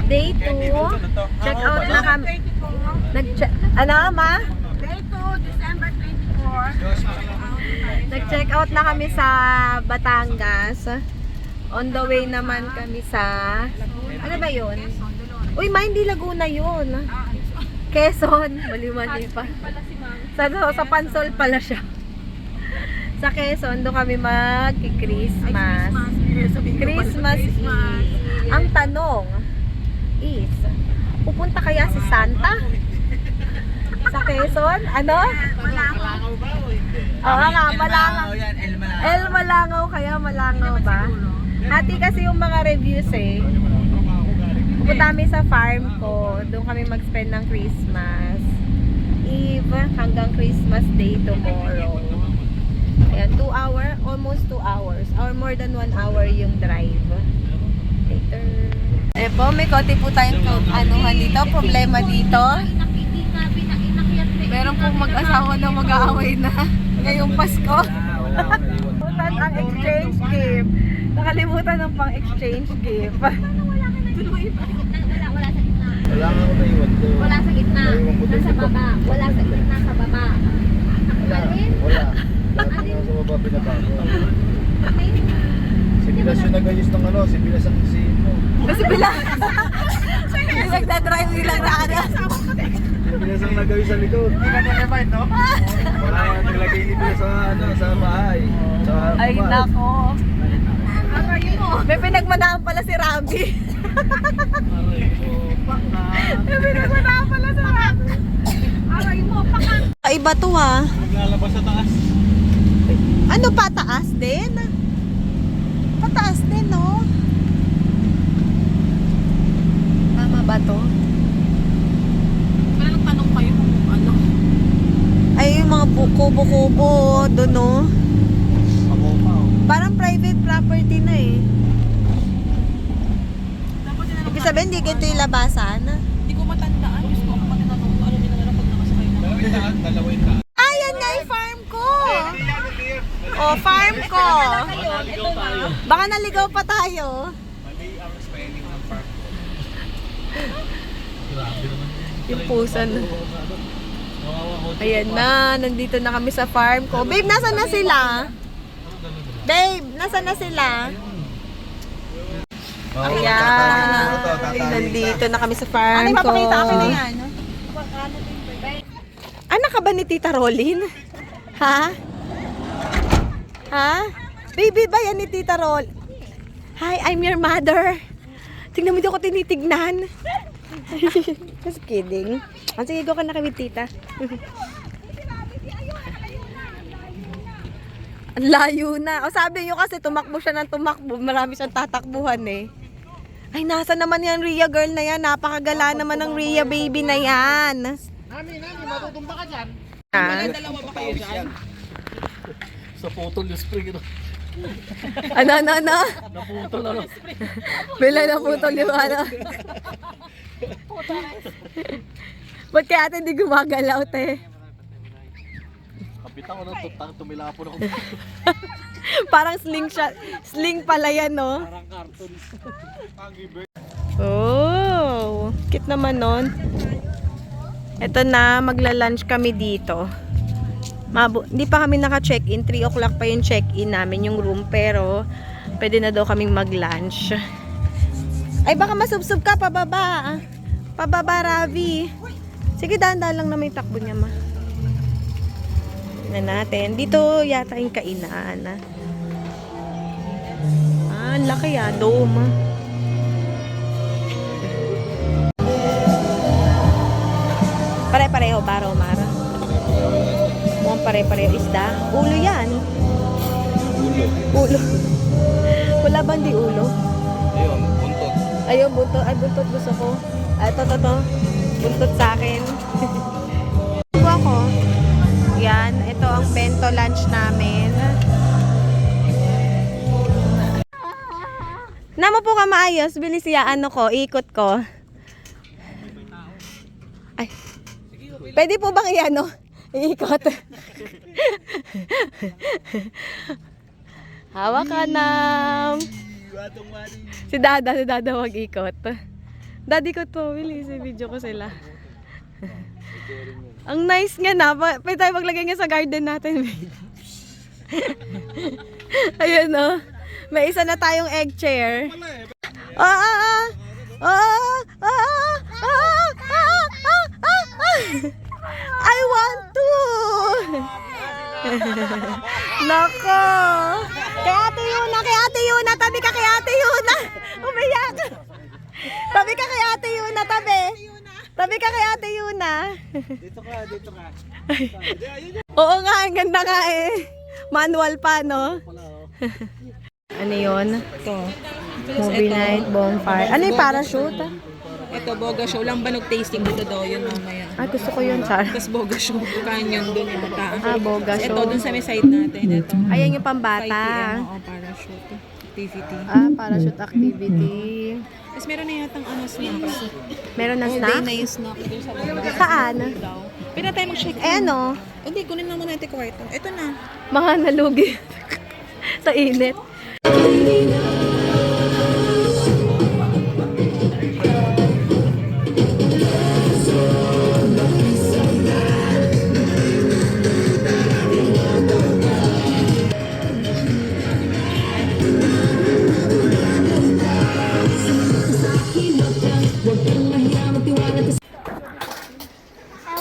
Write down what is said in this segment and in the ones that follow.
Day 2. Check out na kami. Ano, ma? Day 2, December 24. Nag-check out na kami sa Batangas. On the way naman kami sa... Ano ba yun? Uy, ma, hindi Laguna yun. Quezon. Mali-mali pa. Sa Pansol pala siya. Sa Quezon, doon kami mag-Christmas. Christmas Eve. Ang tanong is, pupunta kaya si Santa? Sa Quezon? Ano? Malangaw ba o hindi? Oo nga, Malangaw. El Malangaw kaya Malangaw ba? Hati kasi yung mga reviews eh. Pupunta kami sa farm ko. Doon kami mag-spend ng Christmas Eve hanggang Christmas Day tomorrow. Ayan, 2 hours, almost 2 hours. Or more than 1 hour yung drive. Later. Eh po, may konti po tayong anuhan dito, problema dito. Meron pong mag-asawa na mag-aaway na ngayong Pasko. Nakalimutan ang exchange gift. Nakalimutan ng pang-exchange gift. Wala sa gitna. Wala nga ako naiwan ko. Wala sa gitna. Nasa baba. Wala sa gitna, sa baba. Wala. Lahat nga sa baba pinabago. Si Bilas yung nagayos ng ano, si Bilas ang isiin mo. Kasi bila. Nagdadrive nilang na ano. Si Bilas ang nagayos sa likod. Hindi ka na-remind, no? Wala nga naglagay ni Bilas sa, ano, sa bahay. Sa Ay bahay. nako. May pinagmanahan pala si Rambi. May pinagmanahan pala si Rambi. Aray mo, pakan. Iba to ha. Naglalabas sa taas. Ano pataas din? Pataas din no? Tama ba to? Wala nang tanong kayo kung ano. Ay yung mga kubo-kubo doon no? Ako pa, oh. Parang private property na eh. Ibig sabihin hindi ganito yung labasan. Hindi ko matandaan. Diyos ko, ako matinanong ko. Ano din naman pag nakasakay na. Dalawin ka. Ayan nga yung farm ko! Oh, farm ko! Baka naligaw pa tayo. Mali ang spelling ng park ko. Grabe naman yan. Yung pusan. Ayan na, nandito na kami sa farm ko. Babe, nasa na sila? Babe, nasa na sila? Ayan. Nandito na kami sa farm ko. Anak ka ba ni Tita Rolin? Ha? Ha? Baby ba yan ni Tita Rolin? Hi, I'm your mother. Tingnan mo, di ako tinitignan. Just kidding. Sige, go ka na kami, Tita. Ang layo na. O sabi nyo kasi tumakbo siya ng tumakbo. Marami siyang tatakbuhan eh. Ay, nasa naman yan Rhea girl na yan. Napakagala naman ng Rhea baby na yan. Nami, matutumba ka dyan. Ah. Dalawa ba kayo dyan? Sa putol yung spring ito. Ano? Naputol ano. Bila na putol yung ano. Ba't kaya ate hindi gumagalaw, te? Kapitan ko ng tutang, tumilapon ako. Parang slingshot. Sling pala yan, no? Parang cartoon. Oh, cute naman nun. Ito na, magla-lunch kami dito. Hindi pa kami naka-check-in. 3 o'clock pa yung check-in namin, yung room. Pero, pwede na daw kaming mag-lunch. Ay, baka masubsob ka, pababa. Pababa, Ravi. Sige, dahan-dahan lang na may takbo niya, ma. Na natin. Dito yata yung kainan. Ang laki dome. Pare-pareho, baro, mara. Mukhang pare-pareho isda. Ulo yan. Ulo. Wala bang di ulo? Ayun, buntot. Ayun, buntot. Ay, buntot gusto ko. Ay, ito. Buntot sa akin. Ito ako. Yan. Ito ang bento lunch namin. Nama po ka maayos. Bilis ya, ano ko, ikot ko. Ay. Pwede po bang iano? Iikot. Hawak ka na. Si Dada mag-ikot. Daddy ko to, Willie. Si video ko sila. Ang nice nga na. Pwede tayo maglagay nga sa garden natin. Ayun o. May isa na tayong egg chair. I want to! Nako! Kay Ate Yuna! Tabi ka kay Ate Yuna! Umiyak! Tabi ka kay Ate Yuna, tabi! Tabi ka kay Ate Yuna! Dito ka. Oo nga, ang ganda nga eh. Manual pa, no? Ano yun? Ito. Movie night, bonfire. Ano yung parachute? Ito, boga show. Lambanog tasting dito daw yun mamaya. Ay, gusto ko yun, Char. Tapos boga show. Canyon doon yung bataan. Boga show. Ito, doon sa may side natin. Ito. Ayan yung 5 pambata. p.m. Oo, parachute. Activity. Parachute activity. Tapos meron na yatang snacks. Meron na All day snack? na yung snack doon sa baba. Saan? Daw. Pwede tayo mag-check in. Eh ano? Hindi, kunin na muna natin kwarto. Ito na. Mga nalugi. Sa init.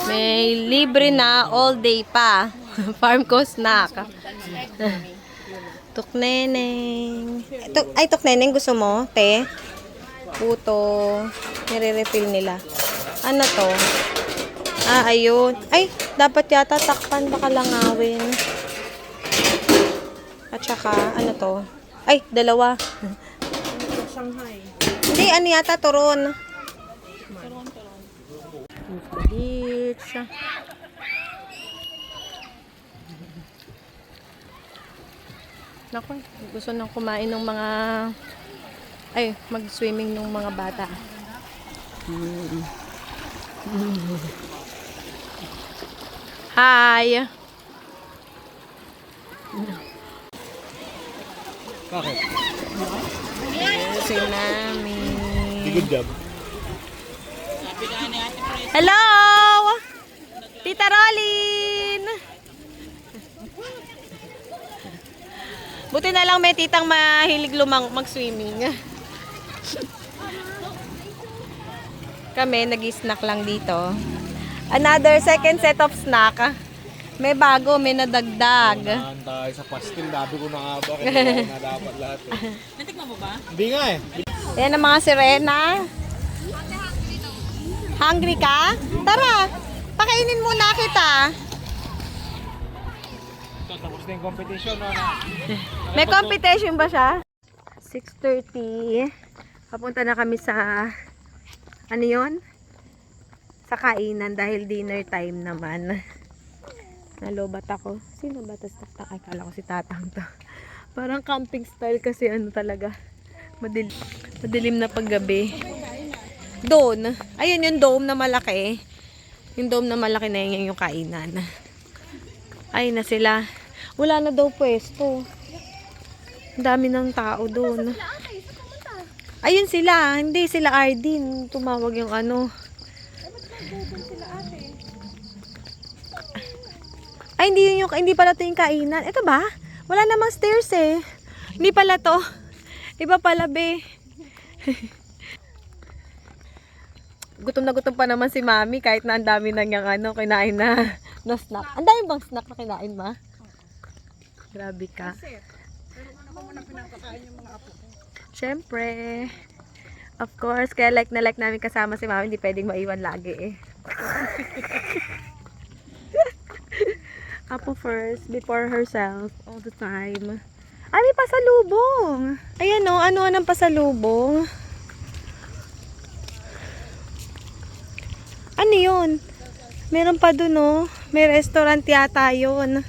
May libre na all day pa. Farm ko snack. Tukneneng. Tukneneng gusto mo? Te? Puto. Nire-refill nila. Ano to? Ayun. Ay, dapat yata takpan baka langawin. At saka, ano to? Ay, dalawa. Shanghai. Hindi, ano yata, turon. Beach. Naku, gusto nang kumain ng mga mag-swimming ng mga bata. Hi. Bakit? Si Mami. Good job. Hello! Tita Rolin! Buti na lang may titang mahilig mag-swimming. Kami, nag-snack lang dito. Another second set of snack. May bago, may nadagdag. Nahan tayo sa pastil. Dabi ko na nga ba. Kaya na dapat lahat eh. Natikman mo ba? Hindi nga eh. Yan ang mga sirena. Hungry ka? Tara, pakainin muna kita. Ito, tapos na yung competition. May competition ba siya? 6:30. Papunta na kami sa ano yon? Sa kainan dahil dinner time naman. Nalobat ako. Sino ba? Tas taktak. Ay, kala ko si tatang to. Parang camping style kasi ano talaga. Madilim na paggabi. Doon. Ayun yung dome na malaki. Yung dome na malaki na yun yung kainan. Ay na sila. Wala na daw pwesto. Ang dami ng tao doon. Ayun sila. Hindi sila Ardin. Tumawag yung ano. Ay, hindi pala to yung kainan. Ito ba? Wala namang stairs eh. Hindi pala to. Iba pala be. Gutom na gutom pa naman si Mami kahit na ang dami na niyang kinain na snack. Ang dami bang snack na kinain, Ma? Grabe ka. Siyempre. Of course, kaya like na like namin kasama si Mami, hindi pwedeng maiwan lagi eh. Apo first, before herself, all the time. Ay, may pasalubong. Ayan o, ano ang pasalubong? Ano yun? Meron pa dun o. May restaurant yata yun.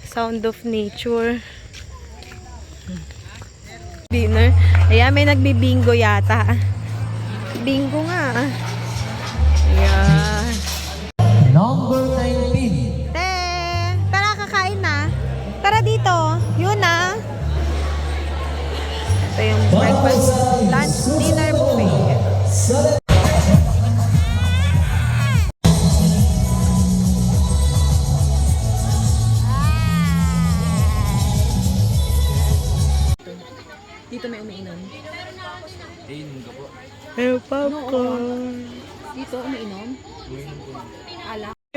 Sound of Nature. Dinner. Ayan, may nagbibingo yata. Bingo nga. Ayan. Number 19. Tara, kakain na. Tara dito. Yun na. Ito yung breakfast, lunch, dinner buffet. Umiinom ka po. Pero popcorn. Dito, umiinom? Umiinom po.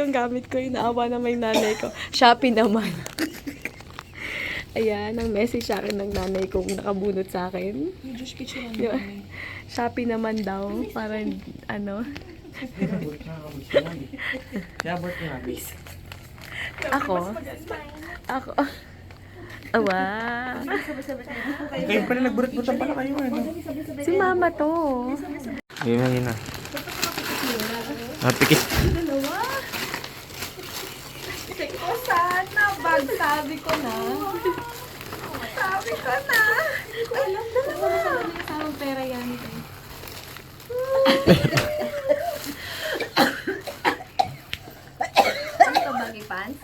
Yung gamit ko, yung naawa na may nanay ko. Shopee naman. Ayan, ang message sa akin ng nanay kong nakabunot sa akin. Yung Josh picture lang Yung, namin. Shopee naman daw, para ano. Kaya birth niya namin. Ako? Awa. Kayo pala nagburot-butan pala kayo. Ano? Si mama to. Yun na. Pikit. O sana, bag. Sabi ko na. Sabi ko na. Ay, dalawa. Kasama pera yan. Ano to, baggy pants?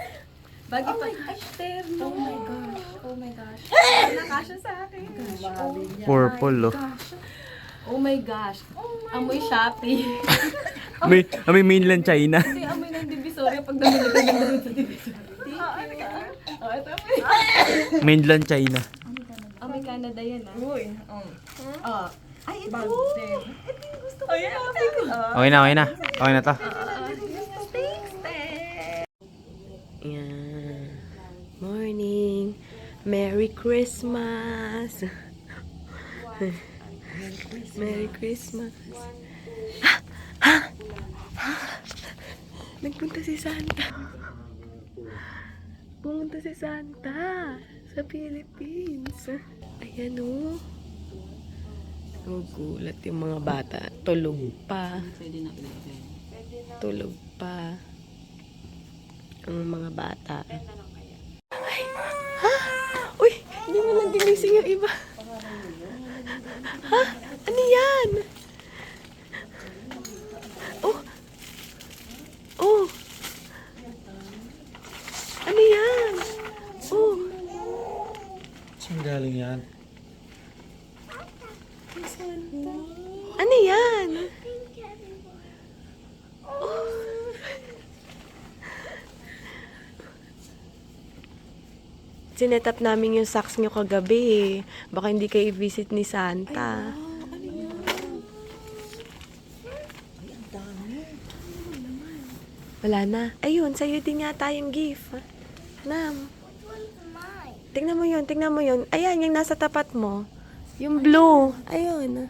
Baggy pants. Terno. Oh my gosh. Oh my gosh. Nakasya sa akin. Purple, oh. Oh my gosh. Amoy Shopee. May mainland China. Kasi amoy ng Divisoria pag namilig ka ng sa Divisoria. Oh, ito amoy. Mainland China. Amoy Canada yan ah. Uy, Ay, ito. bag din. Ito yung gusto ko. Ayan. Okay na, okay na. Okay na to. Yan. Morning. Merry Christmas. Merry Christmas. Nagpunta si Santa. Pumunta si Santa sa Philippines. Ayan o. Gugulat yung mga bata. Tulog pa. Pwede na ilagay. Tulog pa. Ang mga bata. Ay! Ha? Uy! Hindi mo lang ginising yung iba. Ha? Ano yan? Oh! Oh! Ano yan? Oh! Saan galing yan? Ano yan? Oh! Sinetap namin yung socks nyo kagabi eh. Baka hindi kayo i-visit ni Santa. Wala na. Ayun, sa'yo din yata yung gift. Nam. Tingnan mo yun, tingnan mo yun. Ayan, yung nasa tapat mo. Yung blue. Ayun.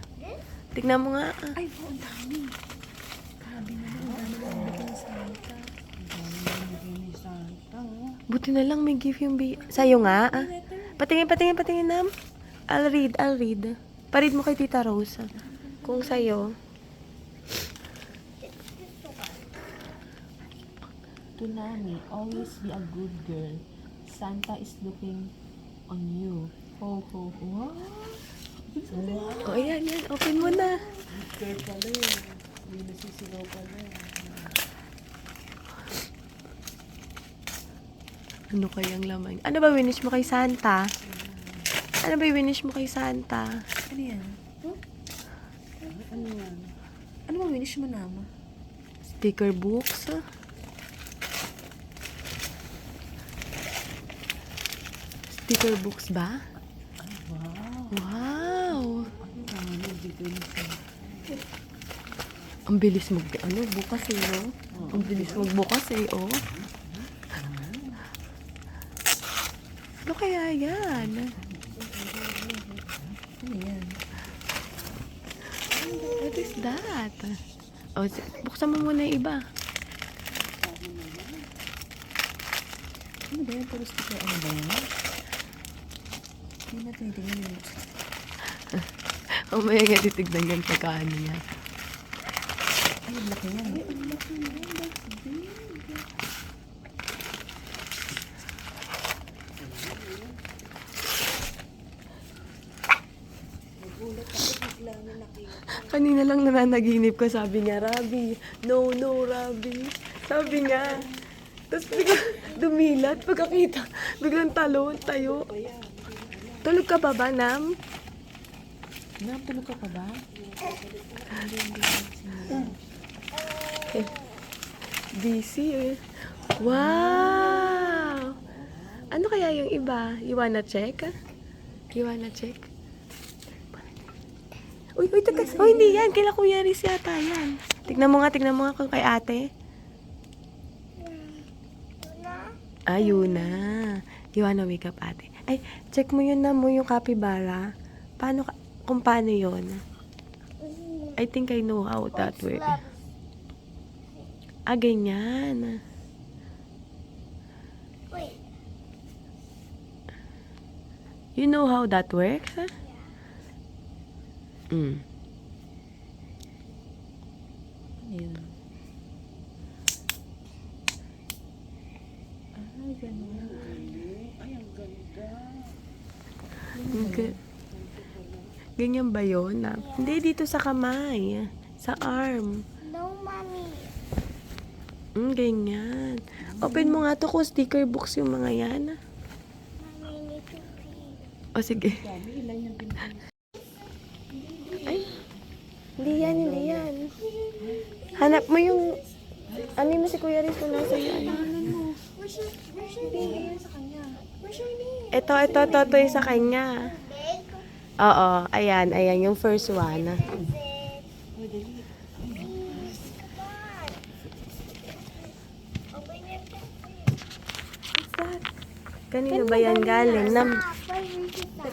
Tingnan mo nga. Ay, ang dami. Grabe naman, ang dami na bigyan ni Santa. Ang dami na bigyan ni Santa. Buti na lang may gift yung sa'yo nga. Patingin, patingin, patingin, Nam. I'll read. Paread mo kay Tita Rose. Kung sa'yo. To Nami, always be a good girl. Santa is looking on you. Ho, ho, ho. Wow. O, ayan, yan. Open mo na. Girl pala yun. Hindi nasisigaw pala yun. Ano kayang laman? Ano ba winish mo kay Santa? Ano ba winish mo kay Santa? Ano yan? Huh? Ano yan? Ano ba winish mo naman? Sticker books. Sticker books ba? Wow. Wow! Ang dami bigyan ni Santa. Ang bilis bukas eh, no? Ang bilis magbukas eh, oh. Ano kaya yan? Ano yan? What is that? Oh, buksan mo muna yung iba. Ano ba yan? Puro sticker. Ano ba yan? Hindi na tinitingnan yun. Umaya nga titignan yan pagkaano yan. Ay, ang laki yan. Kanina lang nananaginip ko, sabi niya, Rabi. No, Rabi. Sabi niya. Tapos biglang dumilat, pagkakita, biglang talon, tayo. Tulog ka pa ba, Nam? Natulog ka pa ba? Busy eh. Wow! Ano kaya yung iba? You wanna check? You wanna check? Uy, teka. Oh, hindi yan. Kila Kuya Riz yata yan. Tignan mo nga kung kay ate. Ayun na. You wanna wake up, ate? Ay, check mo yun na mo yung capybara. Kung paano yun? I think I know how that works. Ah, ganyan. Wait. You know how that works? Mm. Ayun. Ay, ganun. Ganyan ba yun? Hindi, dito sa kamay. Sa arm. No, mommy. Ganyan. Open mo nga to kung sticker books yung mga yan. Mommy, I need to pee. O, sige. Ay. Hindi yan. Hanap mo yung... Ano mo si Kuya Riz kung nasa yan? Where's your name? Sa kanya. Where's your name? Ito yung sa kanya. Big. Oo, ayan, yung first one. Is it? Please, come on. Open your What's that? Kanino ba yan galing? Stop.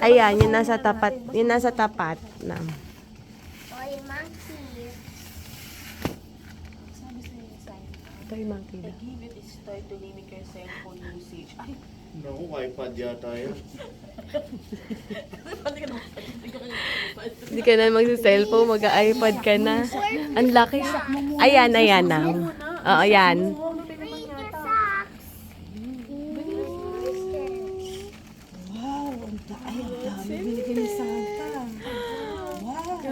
Ayan, yung nasa tapat. Yung nasa tapat. Oy, monkey. Ito yung monkey. The give it is start to limit your cellphone usage. Ay, Naku, iPad yata yan. Hindi ka na magsa-cellphone, mag-iPad ka na. Ang laki. Ayan na. Oo, ayan. Bring your socks. wow, ang dami binigay ni Santa. Wow.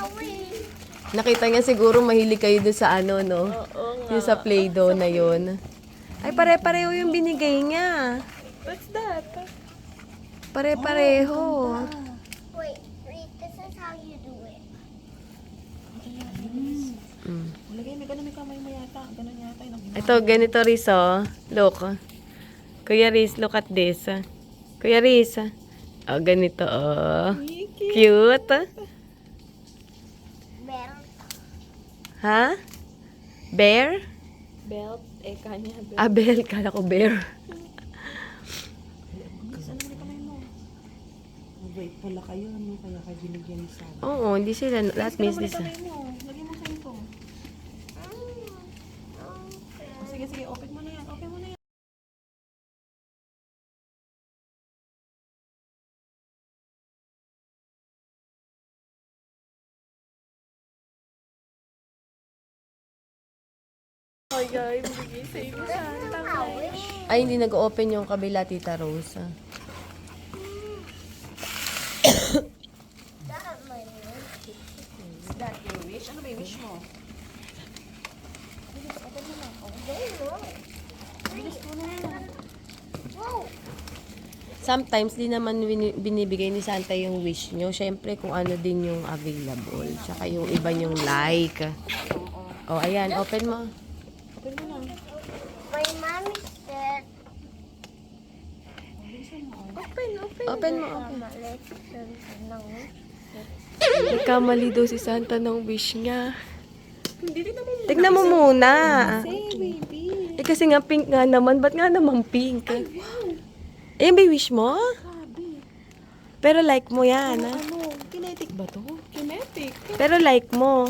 Owie. Nakita niya siguro mahilig kayo doon sa ano, no? Yung sa Play-Doh na yun. Ay, pare-pareho yung binigay niya. What's that? Pare-pareho. Wait, Reed, this is how you do it. Lagay, may kamay mo yata. Ganun yata. Ito, ganito Riz, oh. Look. Kuya Riz, look at this. Kuya Riz. Oh, ganito, oh. Cute. Bell. Ha? Bear? Belt. Kanya. Belt. Abel, kala ko bear. Ano mo kamay mo? Wait, pala kayo. Ano kaya kayo binigyan ni Santa? Oo, hindi sila. That means this. Kamay mo. Lagay mo sa ito. Sige, open mo na yan. Ay, hindi nag-open yung kabila, Tita Rose. Is that your wish? Ano ba yung wish mo? Whoa. Sometimes, di naman binibigay ni Santa yung wish nyo. Siyempre, kung ano din yung available. Tsaka yung iba yung like. Oh, ayan. Open mo. My mommy said. Open mo. Nagkamali daw si Santa ng wish niya. Tignan mo muna. Eh, kasi nga pink nga naman. Ba't nga naman pink? Ayun ba yung wish mo? Pero like mo yan. Ano? Kinetic ba to? Kinetic? Pero like mo.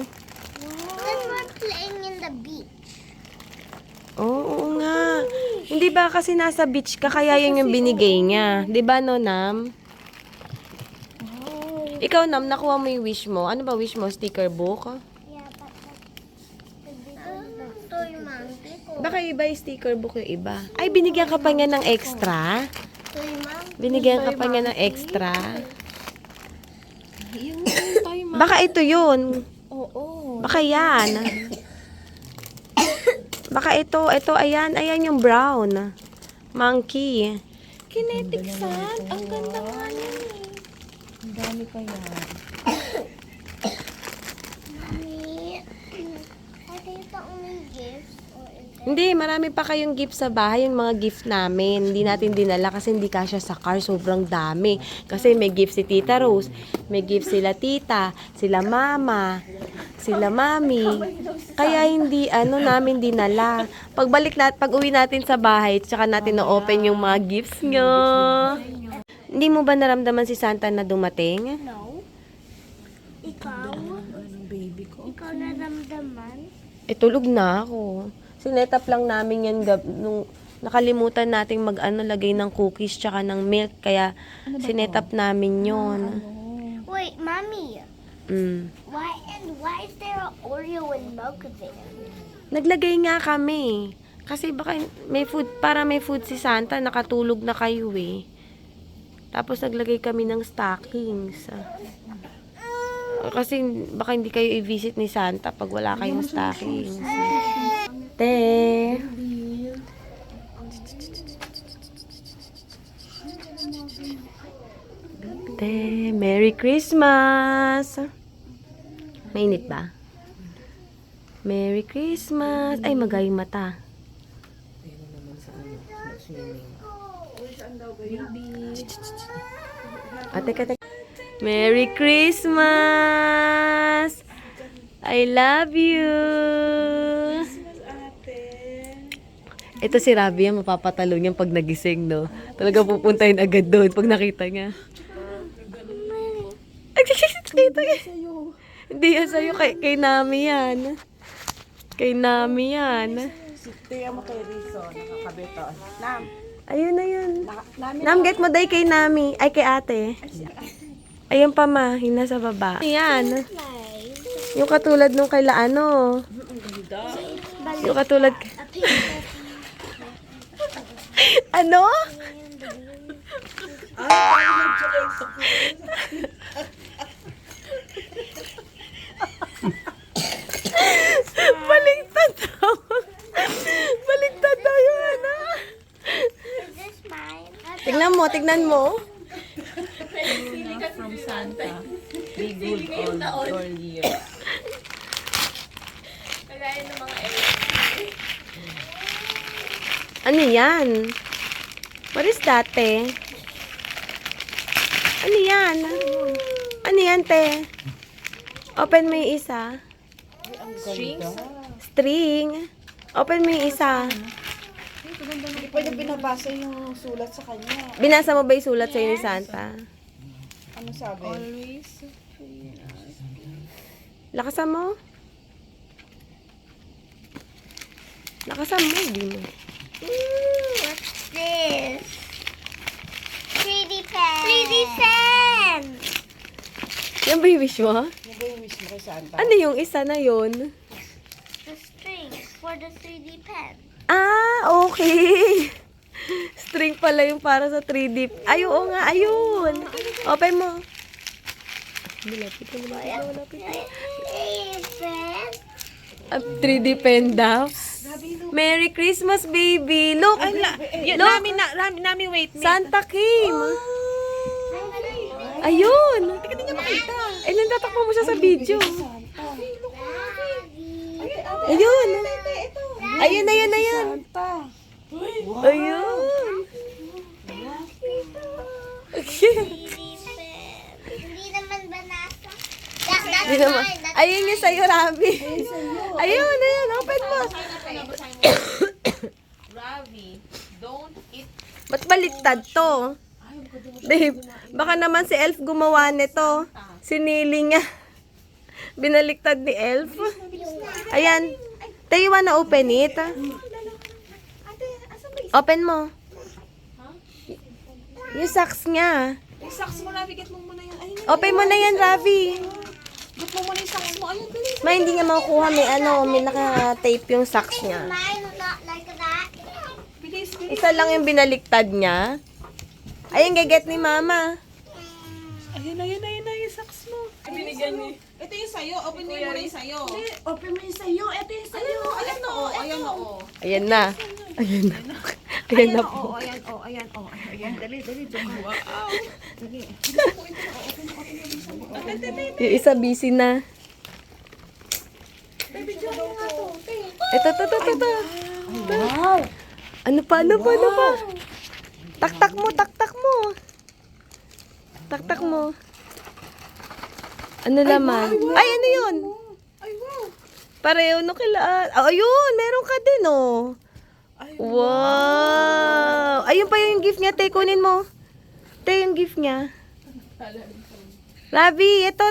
Because we're playing in the beach. Oo nga. Hindi ba kasi nasa beach ka kaya yun yung binigay niya? Di ba, no, Nam? Ikaw, Nam, nakuha mo yung wish mo. Ano ba wish mo? Sticker book? Yeah, but toy monkey ko. Baka iba yung sticker book yung iba. Ay, binigyan ka pa niya ng extra? Toy monkey. Binigyan ka pa niya ng extra? Yung tayo ma. Baka ito yun. Oo. Baka yan. Baka ito, ayan yung brown. Monkey. Kinetic sand. Ang ganda nga yan eh. Ang dami pa yan. Mommy, are they the only gifts or is Hindi, marami pa kayong gift sa bahay, yung mga gift namin. Hindi natin dinala kasi hindi kasya sa car, sobrang dami. Kasi may gift si Tita Rose, may gift sila tita, sila mama, sila mami. Kaya hindi namin dinala. Pag uwi natin sa bahay, tsaka natin na-open yung mga gifts nyo. Hindi mo ba naramdaman si Santa na dumating? No. Ikaw? Ikaw naramdaman? Tulog na ako. Sinetap lang namin yan nung nakalimutan nating lagay ng cookies tsaka ng milk. Kaya sinetap namin yon. Wait, Mommy. Why is there an Oreo and milk there? Naglagay nga kami. Kasi baka may food si Santa, nakatulog na kayo eh. Tapos naglagay kami ng stockings. Kasi baka hindi kayo i-visit ni Santa pag wala kayong stockings. Te. Te, Merry Christmas! Mainit ba? Merry Christmas! Ay, magayong mata. Teka. Merry Christmas! I love you! Ito si Rabia, mapapatalo niya pag nagising, no? Talaga pupuntahin agad doon pag nakita niya. Hindi yan sa'yo, kay Nami yan. Kay Nami yan. Tiya mo kay Rizzo, nakakabito. Nam, Ayun. Nam, get mo day kay Nami. Ay, kay ate. Ayun pa ma, hina sa baba. Yan. Yung katulad nung kay Laano. Yung katulad... Ano? Baliktad daw. Baliktad daw yung ano. Is this mine? Tignan mo. from Santa. Be good all your year. Ano yan? What is that, te? Ano yan? Ano yan, te? Open mo yung isa. String. Open mo yung isa. Hindi pwede binabasa yung sulat sa kanya. Binasa mo ba yung sulat sa'yo ni Santa? Ano sabi? Always. Lakasan mo. Lakasan mo, hindi mo. What's this? 3D pen. 3D pen. Yan ba yung wish mo? Ano ba yung wish mo kay Santa? Ano yung isa na yun? The string for the 3D pen. Ah, okay. String pala yung para sa 3D. Ay, oo nga, ayun. Open mo. Malapit na. 3D pen daw. Merry Christmas, baby. Look. Look. Nami, wait. Santa came. Ayun. Hindi niya makita. Eh, natatakbo mo siya sa video. Ayun. Ayun. Ayun. Hindi naman banasa. Hindi naman. Ayun yung sa'yo, Ravi. Ayun. Open mo. Ravi, don't eat. Ba't baliktad to? Babe, baka naman si Elf gumawa nito. Sinili niya. Binaliktad ni Elf. Ayan. Tayo, you wanna open it? Open mo. Yung socks niya. Yung socks mo, Ravi, get mo muna yung... Ayun, Open mo na yan, Ravi. get mo muna yung socks mo. Ayun, dali. Ma, hindi niya makukuha. May naka-tape yung socks niya. Mine not like that. Bilis. Isa lang yung binaliktad niya. Ayun, gaget ni Mama. Ayun na yung socks mo. Binigyan ni... Ito yung sayo. Open mo muna yung sayo. Open mo yung sayo. Ito yung sayo. Ayan o. Ayan na. Po. Ayan. Dali. Wow. Yung isa busy na. Ito. Ano pa? Taktak mo. Taktak mo. Ano laman? Ay, ano yun? Ay, wow. Pareho no kila. Ayun, meron ka din, oh. Wow! Ayun pa yung gift niya, te. Kunin mo. Te, yung gift niya. Rabi, ito.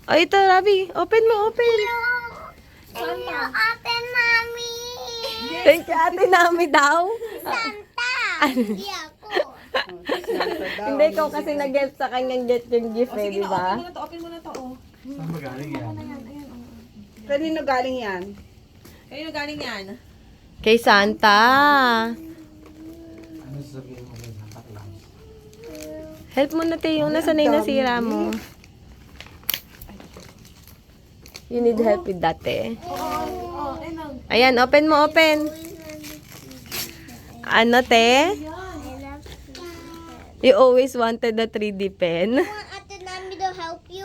Oh, ito, Rabi. Open mo. Thank you, Ate Mami. Thank you, ate namin daw. Santa. Hindi ako. Hindi ko kasi nag-get sa kanyang get yung gift, eh, di ba? Open mo na to, oh. Saan ba galing yan? Kanino galing yan? Kanino galing yan? Kay Santa. Ano sasabihin mo kay Santa Claus? Help mo na, te, yung nasa na yung nasira mo. You need help with that, eh. Ayan, open mo. Ano, te? You always wanted the 3D pen. Want Ate Mami to help you?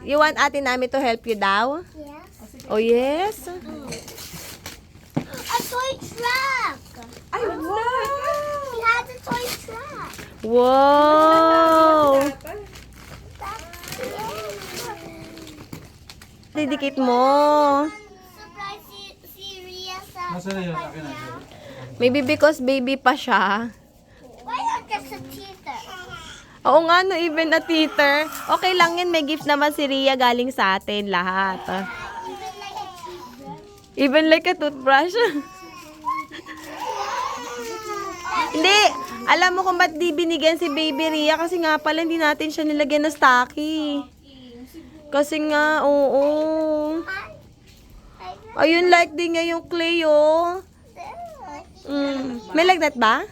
You want ate namin to help you daw? Yes. Oh, yes. A toy truck. Ay, wow! He has a toy truck. Wow! Didikit mo. Surprise si Ria sa Nasaan na yun? Akin na. Maybe because baby pa siya. Why not just a teacher? Oo nga, no, even a teeter. Okay lang yun, may gift naman si Ria galing sa atin lahat. Even like a toothbrush. Even like a toothbrush. Hindi, alam mo kung ba't di binigyan si Baby Ria? Kasi nga pala hindi natin siya nilagyan ng stocky. Kasi nga, oo. Ayun, like din niya yung clay, oh. May like that ba?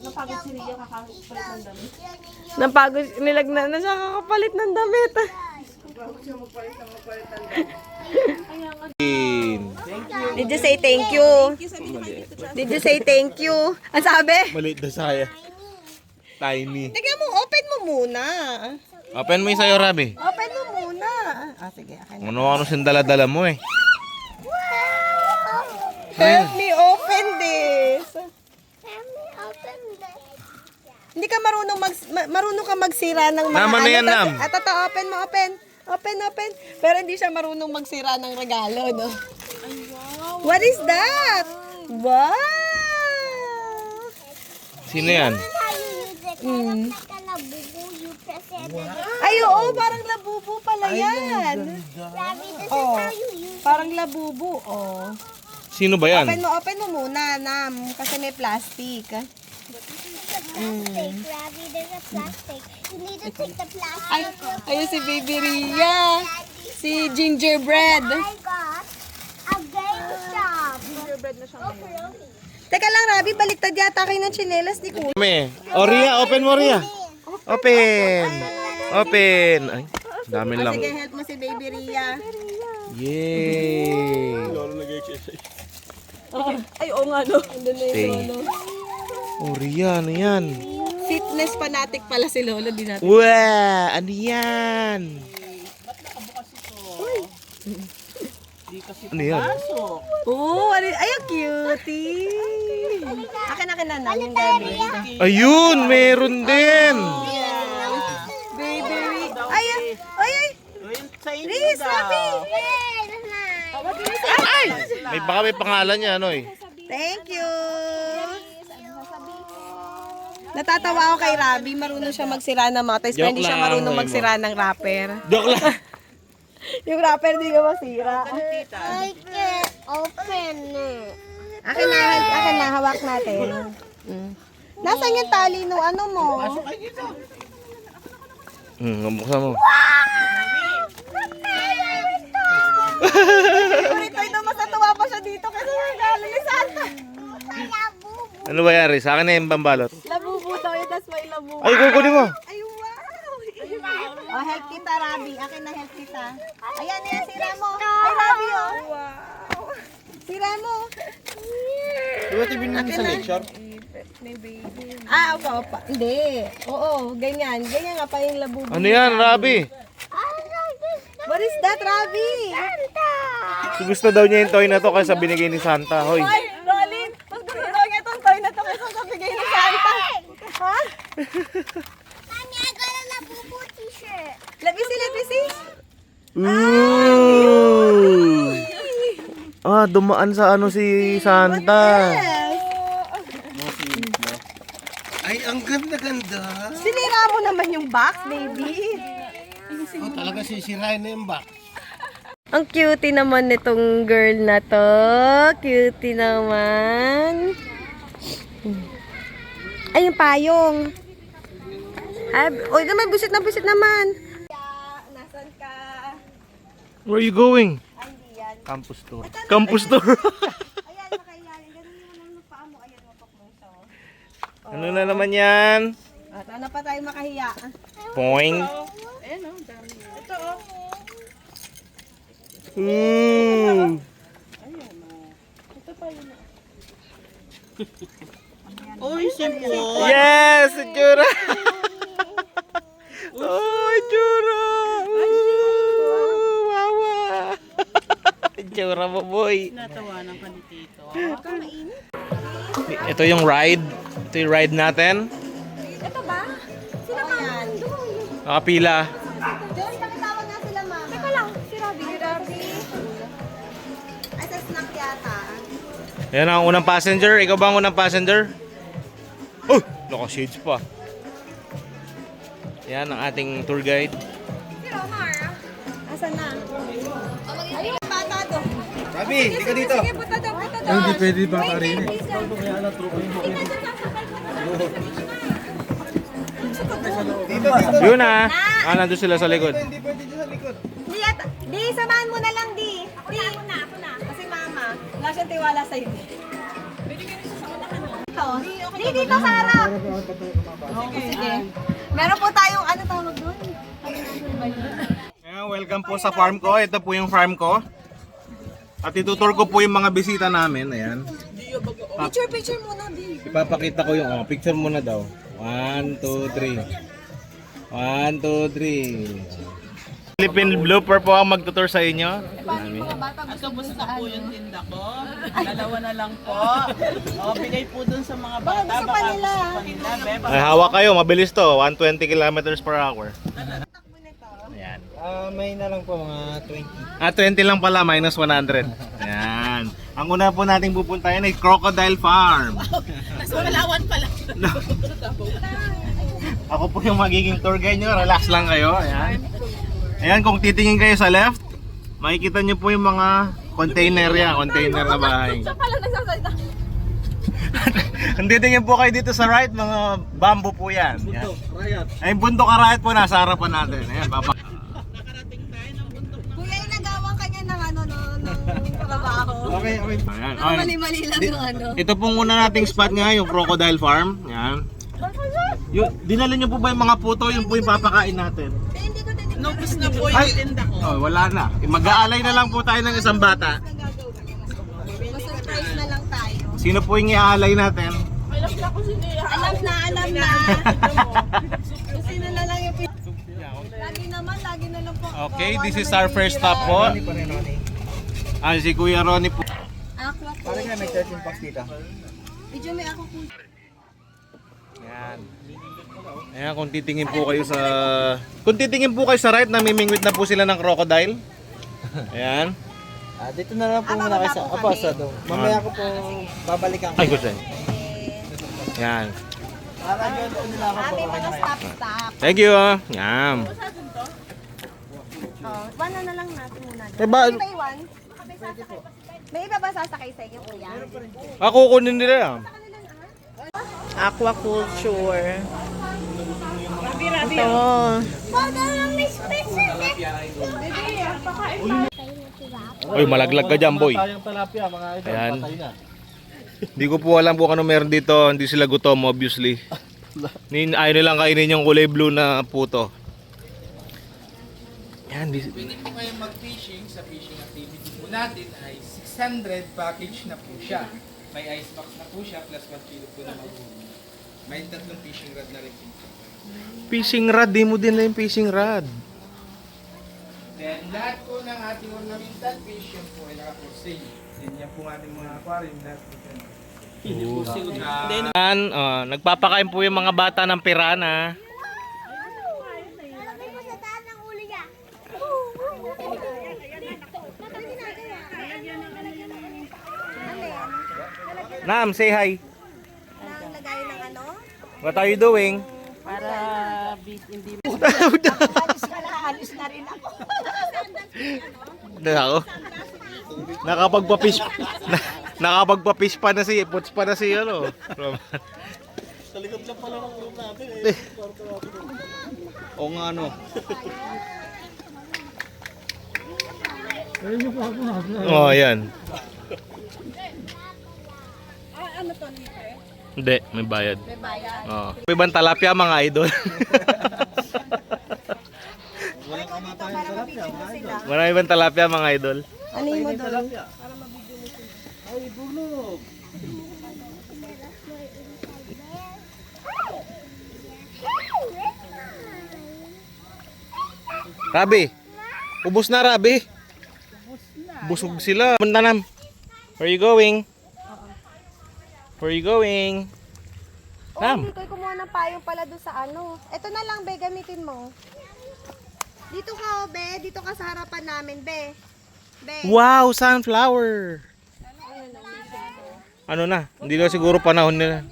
Napagod si Ria kakapalit ng damit. Napagod, nilagnan na siya kakapalit ng damit. Did you say thank you? Did you say thank you? Ang sabi? Maliit na saya. Tiny. Tignan mo, open mo muna. Open mo yung sa'yo, Rabi. Open mo muna. Sige, akin. Ano sindala-dala mo eh. Help me open this. Let me open this. Hindi ka marunong ka magsira ng mga Naman na yan, Nam. Ito, open mo, open. Open. Pero hindi siya marunong magsira ng regalo, no? What is that? Wow! Sino yan? This is how you use it. Kind of like a labubu. You press it. Ay, oo, parang labubu pala yan. Ravi, this is Oh, how you use parang labubu, oh. Sino ba yan? Open mo muna, Nam, kasi may plastic. the plastic. Ravi, there's a plastic. You need to take the plastic. Ayun si Baby Ria. Si Gingerbread. I got a game shop. Gingerbread na siya ngayon. Teka lang, Rabi, baliktad yata kayo ng tsinelas ni Kuya. O, Ria, open mo, Ria. Open. Ay, dami lang. Sige, help mo si Baby Ria. Yay. Ay, oo nga, no. Stay. Oh, Ria, ano yan? Fitness fanatic pala si Lolo, di natin. Wow, ano yan? Ano yan? Oh, ay, ang cutie. Akin na namin gabi. Ayun, meron din. Baby Ria. Ay. Riz, Rabi. Ay! Baka may pangalan niya, ano eh. Thank you. Natatawa ako kay Rabi. Marunong siya magsira ng mga toys, pero hindi siya Joke lang, marunong Moy mo. magsira ng wrapper. Joke lang. Yung wrapper di ka masira. I can't open it. Akin na, hawak natin. Nasaan yung tali no ano mo? Buksan mo. Ito mas natuwa pa siya dito kasi regalo ni Santa. Ano ba yan, Riz? Sa akin na yung pambalot. Labubu daw yun, that's why labubu. Ay, kukunin mo. Ay, wow! Oh, help kita, Rabi. Akin na help kita. Ayan, sira mo. Ay, Rabi, oh. Wow. Sira mo. Di ba tibin namin sa lecture? may baby. Ah, opo. Hindi. Oo, ganyan. Ganyan nga pa yung labubu. Ano yan, Rabi? What is that, Ravi? Gusto daw niya yung toy na to kaysa binigay ni Santa. Hoy. Ay, Rolin, mas gusto daw niya itong toy na to kaysa sa bigay ni Santa. Ha? Mommy, I got a Labubu t-shirt. Labisi. Ooh. Ah, dumaan sa ano si Santa. Yes. Ay, ang ganda-ganda. Sinira mo naman yung box, baby. Oh, talaga sisirain na yung box. Ang cutie naman nitong girl na to. Cutie naman. Ay, yung payong. Ay, oy, naman, busit naman. Nasaan ka? Where are you going? Ay, hindi yan. Campus tour. Campus tour. Ayan, makayanin. Ganun mo naman yung paa mo. Ayan, mapakmuso. Ano na naman yan? At ano pa tayo makahiya? Poing. Ayan o, dami. Ito o. Ooh. Ito pa yun o. Uy, simple. Yes, itsura. Oh, itsura. Wawa. Itsura mo, boy. Natawanan ka ni Tito. Ito yung ride. Ito yung ride natin. Ito ba? Sino ka? Ayan. Nakapila. Doon, nakitawag na sila, mama. Teka lang, si Robby. Ay, sa snack yata. Yan ang unang passenger. Ikaw ba ang unang passenger? Oh, naka-shades pa. Yan ang ating tour guide. Si Romar. Asan na? Ayun, bata doon. Rabi, hindi ka dito. Sige, punta doon. Hindi pwede ba ka rin eh. Yun ah. Ah, nandun sila sa likod. Di, samahan mo na lang, Di. Ako na. Kasi mama, wala siyang tiwala sa'yo. Di, dito sa harap. Sige. Meron po tayong, ano tawag doon? Ayan, welcome po sa farm ko. Ito po yung farm ko. At itutur ko po yung mga bisita namin. Ayan. Picture muna, Di. Ipapakita ko yung, picture muna daw. 1, 2, 3. 1, 2, 3. Philippine Blooper po ang magtutur sa inyo. At kamusta po yung tinda ko? Dalawa na lang po. O, bigay po dun sa mga bata. gusto pa Baka nila. gusto pa nila. Beba. Ay, hawak kayo. Mabilis to. 120 kilometers per hour. Ayan. May na lang po mga 20. 20 lang pala, minus 100. Ayan. Ang una po nating pupuntahin ay Crocodile Farm. Nasa Palawan pala. Ako po yung magiging tour guide nyo. Relax lang kayo. Ayan. Ayan, kung titingin kayo sa left, makikita nyo po yung mga container yan. Container na bahay. Pala nagsasalita. Kung titingin po kayo dito sa right, mga bamboo po yan. Ayan. Ay, bundok arayat po nasa harapan natin. Ayan, papa. Kuya, inagawang kanya ng ano, ng trabaho. Okay. Ayan. Ano, mali-mali lang yung ano. Ito pong una nating spot nga, yung Crocodile Farm. Ayan. Dinala nyo po ba yung mga puto? Yung po yung papakain natin. Hindi ko din Nopus na po yung Ay! tinda ko. Oh, wala na. Mag-aalay na lang po tayo ng isang bata. surprise na lang tayo. Sino po yung i-aalay natin? Alam na ko sino yan. Alam na. Kung sino na lang yung lagi na lang po. Okay, this is our first stop po. Ah, si Kuya Ronnie po. Aqua po. Parang nga may 13 packs dito. Medyo may ako po. Ayan. Ayan, kung titingin po kayo sa right, namimingwit na po sila ng crocodile. Ayan. Dito na lang po muna kayo sa Apasado. Mamaya ko po babalikan ko. Ay, good sir. Ayan. Para yun po nila ako po. May mga stop. Thank you. Ayan. One na lang natin muna. Eh, ba- May iwan? May iba ba sasakay sa inyo, kuya? Ako kunin nila. Aquaculture. Ito. Uy, malaglag ka dyan, boy. Tayong talapia, mga ito. Ayan. Patay na. Hindi ko po alam kung ano meron dito. Hindi sila gutom, obviously. Ayaw nilang kainin yung kulay blue na puto. Yan, Pwede po kayo mag-fishing sa fishing activity po natin ay 600 package na po siya. May ice box na po siya plus 1 kilo po na maghuli. May tatlong fishing rod na rin. Fishing rod, di mo din na yung fishing rod. Then, lahat po ng ating ornamental fish, yan po ay naka-for sale. Then, yan po ang ating mga aquarium lahat po dyan. Yan, nagpapakain po yung mga bata ng pirana. Lalagay ko sa daan ng ulo niya. Nam, say hi. Ang lagay ng ano? What are you doing? Nako. Nakapagpa-fish. Nakapagpa-fish pa na si Puts pa na si ano. Sa likod lang pala ng room natin eh. O nga ano. Oh, yan. Ano to, Nipe? Hindi, may bayad. May bayad. Oh. May ibang talapia mga idol. Walang kamatayan sa lapya, mga idol. Marami ibang talapia mga idol. Ano yung mo doon? Ay, bulog. Rabi. Ubus na, Rabi. Busog sila. Punta nam. Where you going? Where you going? Oh, Nam. hindi ko kumuha ng payong pala doon sa ano. Ito na lang, be, gamitin mo. Dito ka, oh, be. Dito ka sa harapan namin, be. Be. Wow, sunflower. Ano na? Hindi na siguro panahon nila.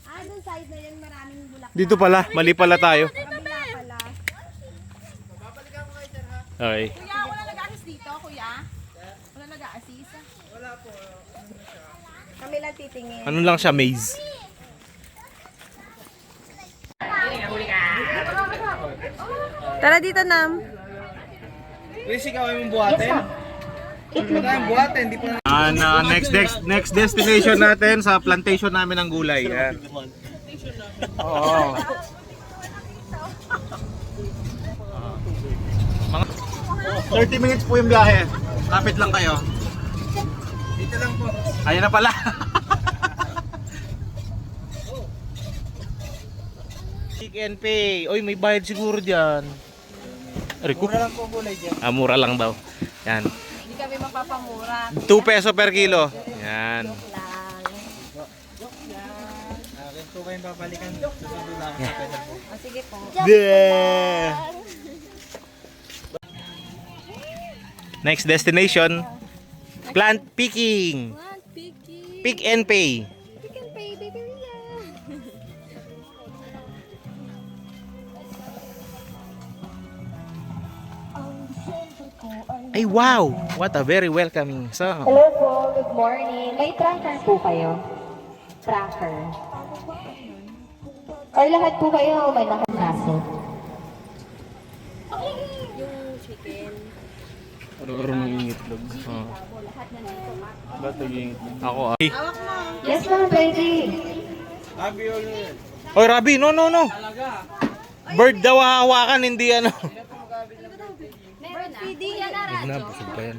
Ah, doon side na yan, maraming bulak. Dito pala, mali pala tayo. Kabila pala. Okay. Kuya, wala nag-assist dito, kuya? Wala nag-assist? Kami lang titingin. Ano lang siya, maze. Tara dito, Nam. Chris, ikaw ay mong buhatin? Ikaw ay buhatin, di pa Next destination natin sa plantation namin ng gulay. Yan. Oo. Mga 30 minutes po yung biyahe. Lapit lang kayo. Dito lang po. Ayan na pala. Pick and pay. Oy, may bayad siguro diyan. Mura lang po gulay dyan. Ah, mura lang daw. Yan. Hindi kami mapapamura. 2 peso per kilo. Yan. Lang. Akin po kayong babalikan. Susunod lang sa pwede po. O, sige po. Next destination, plant picking. Pick and pay. Pick and pay, baby Ria. Ay wow, what a very welcoming song. Hello po, good morning. May tracker po kayo? Tracker. Or lahat po kayo may nakanaso? Aro ng itlog. Oh. Ba't nag-iitlog? Ako ay. Yes ma'am, ready. Happy ulit. Oy, Rabi, no. Bird daw hahawakan, hindi ano. Huwag na, busog pa yan.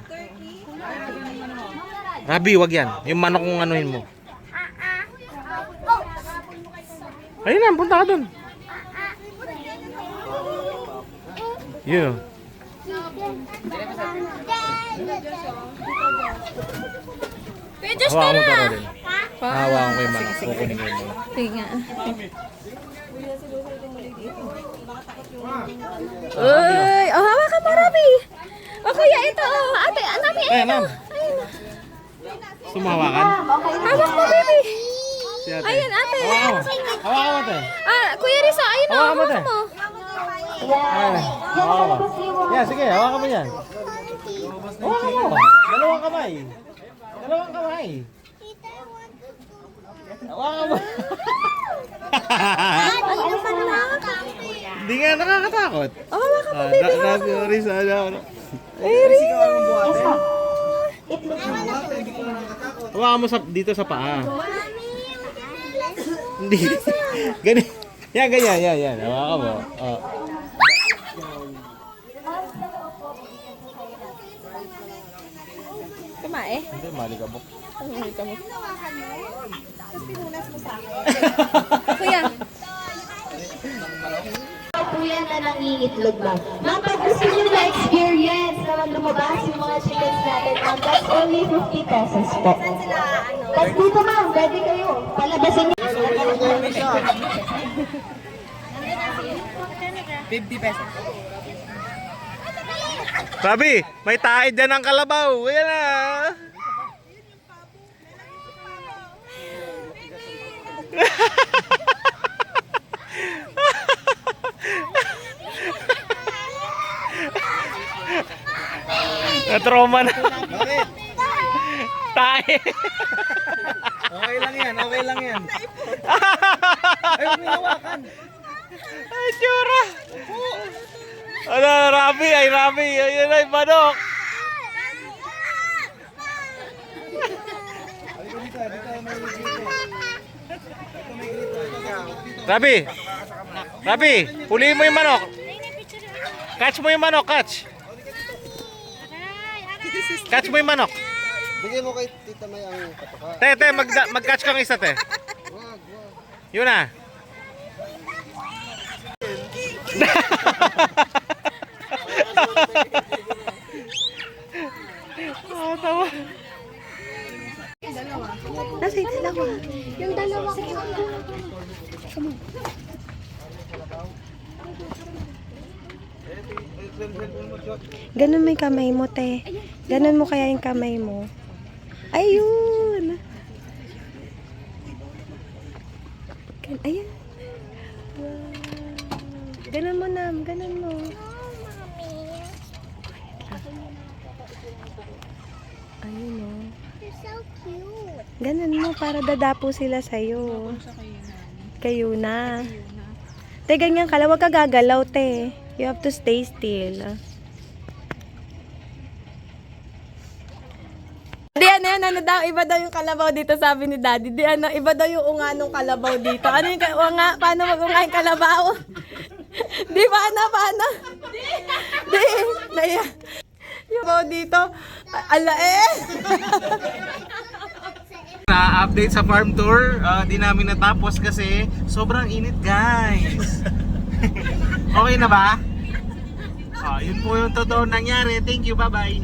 Rabi, wag yan. Yung manok kong anuhin mo. Ayun na, punta ka dun. Yun. Hawakan mo tara din. Hawakan ko yung manok. Kukunin ko yung manok. Tinga. Uy! Oh, hawakan mo, Rabi! O, kuya, ito, oh. Ate, nami, Ayan, ma'am. Sumawakan? Hawak mo, baby. Si ate. Ayun, ate. Hawakan mo. Hawakan mo ate. Ah, Kuya Rizzo, ayun, oh. Hawakan mo, Hawakan ate. mo. Ayan. Hawakan mo. Yan, sige. Hawakan mo yan. Hawakan mo. Dalawang kamay. Dalawang kamay. Hawakan mo. Hindi nga nakakatakot. Oh, hawakan mo, baby. Risa, Chris, ikaw ay mong buhatin? hawakan mo dito sa paa. Hindi. Ganyan. Yan, ganyan. Yan. Hawakan mo. Oh. Kumae. Hindi, malikabok. Kuya. Po yan na nangingitlog lang. Ma'am, pag gusto nyo na-experience na lumabas yung mga chickens natin, ma'am, that's only 50 pesos po. Tapos dito ma'am, pwede kayo. Palabasin nyo. 50 pesos. Sabi, may tae dyan ng kalabaw. Ayan na. Na-trauma na. Bakit? Tae. Okay lang yan, okay lang yan. Ay, huwag mo hawakan. Ay, tsura. Ano, Rabi, ay Rabi. Ayan ay manok. Rabi. Rabi, huliin mo yung manok. Catch mo yung manok, catch. Catch mo yung manok. Bigyan mo kay Tita May ang patoka. Te, mag-catch kang isa, te. Yun na. Tawa. Nasa yung dalawa. Yung dalawa ko. Ganun mo yung kamay mo, te. Ganun mo kaya yung kamay mo. Ayun. Ayan. Wow. Ganun mo, Nam. Ganun mo. Ayun, oh. You're so cute. Ganun mo para dadapo sila sa'yo. Kayo na. Te, ganyan ka lang. Huwag ka gagalaw, te. You have to stay still. Di ano daw, iba daw yung kalabaw dito, sabi ni Daddy. Di ano, iba daw yung unga ng kalabaw dito. Ano yung unga? Paano mag-unga yung kalabaw? Di, paano? Di, naya. Yung kalabaw dito, ala eh. Na update sa farm tour, di namin natapos kasi sobrang init, guys. Okay na ba? Yun po yung totoo nangyari. Thank you, bye-bye.